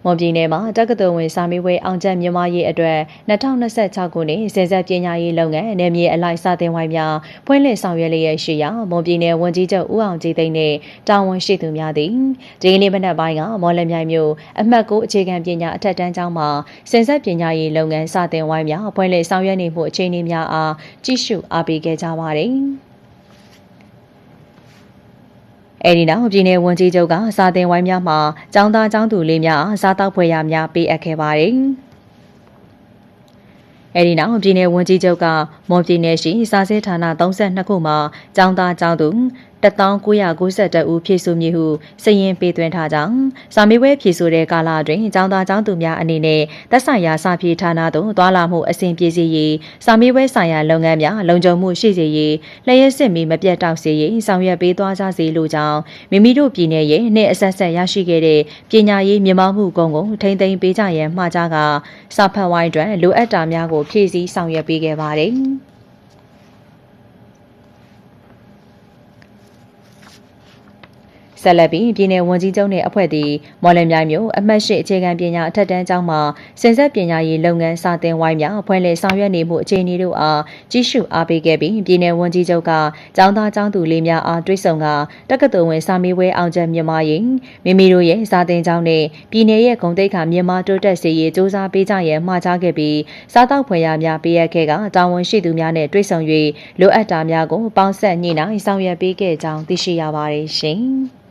မွန်ပြည်နယ်မှာတက္ကသိုလ်ဝင်စာမေးပွဲအောင်ချက်မြန်မာရေးအတွက်2026ခုနှစ်စဉ်ဆက်ပညာရေးလုပ်ငန်းနယ်မြေအလိုက်စတင်ဝိုင်းများဖွင့်လှစ်ဆောင်ရွက်လျက်ရှိရာမွန်ပြည်နယ်ဝန်ကြီးချုပ်ဦးအောင်ကြည်သိန်းနဲ့တာဝန်ရှိသူများသည်ဒီကနေ့မနက်ပိုင်းကမော်လမြိုင်မြို့အမှတ်9အခြေခံပညာအထက်တန်းကျောင်းမှာစဉ်ဆက်ပညာရေးလုပ်ငန်းစတင်ဝိုင်းများဖွင့်လှစ်ဆောင်ရွက်နေမှုအခြေအနေများအားကြည့်ရှုအားပေးခဲ့ကြပါတယ်အဲဒီနောက်ပြည်내ဝန်ကြီးချုပ်ကစာသင်ဝိုင်းများမှာကျောင်းသားကျောင်းသူလေးများစားတောက်ဖွယ်ရာများပေးအပ်ခဲ့ပါတယ်။အဲဒီနောက်ပြည်내ဝန်ကြီးချုပ်ကမွန်ပြည်နယ်ရှိစာစစ်ဌာန32ခုမှာကျောင်းသားကျောင်းသူ1992ဦးဖြည့်ဆို့မည်ဟုစာရင်းပေးသွင်းထားကြောင်းစာမေးပွဲဖြည့်ဆို့တဲ့ကာလအတွင်းကျောင်းသားကျောင်းသူများအနေနဲ့သက်ဆိုင်ရာစာဖြည့်ဌာနသို့သွားလာမှုအဆင်ပြေစေရေးစာမေးပွဲဆိုင်ရာလုပ်ငန်းများလုံခြုံမှုရှိစေရေးလျှက်စစ်မီမပြတ်တောက်စေရေးဆောင်ရွက်ပေးသွားကြစေလိုကြောင်းမိမိတို့ပြည်နယ်ရဲ့နှစ်အဆက်ဆက်ရရှိခဲ့တဲ့ပညာရေးမြင့်မားမှုကုန်ကိုထိန်းသိမ်းပေးကြရန်မှာကြားကစာဖတ်ဝိုင်းအတွက်လိုအပ်တာများကိုဖြည့်ဆည်းဆောင်ရွက်ပေးခဲ့ပါတယ်။ဆက်လက်ပြီးပြည်내ဝန်ကြီးချုပ်နှင့်အဖွဲ့သည်မော်လမြိုင်မြို့အမှတ်၈အခြေခံပညာအထက်တန်းကျောင်းမှာစဉ်ဆက်ပညာရေးလုပ်ငန်းစတင်ဝိုင်းများဖွင့်လှစ်ဆောင်ရွက်နေမှုအခြေအနေတို့အားကြည့်ရှုအားပေးခဲ့ပြီးပြည်내ဝန်ကြီးချုပ်ကကျောင်းသားကျောင်းသူလေးများအားတွေ့ဆုံကတက္ကသိုလ်ဝင်စာမေးပွဲအောင်ချက်မြန်မာရေးမိမိတို့ရဲ့စာသင်ကျောင်းနဲ့ပြည်내ရဲ့ဂုဏ်သိက္ခာမြန်မာတိုးတက်စေရေးစ조사ပေးကြရန်မှာကြားခဲ့ပြီးစားတောက်ဖွယ်ရာများပေးအပ်ခဲ့ကတာဝန်ရှိသူများနဲ့တွေ့ဆုံ၍လိုအပ်တာများကိုပေါင်းဆက်ညှိနှိုင်းဆောင်ရွက်ပေးခဲ့ကြောင်းသိရှိရပါတယ်ရှင်။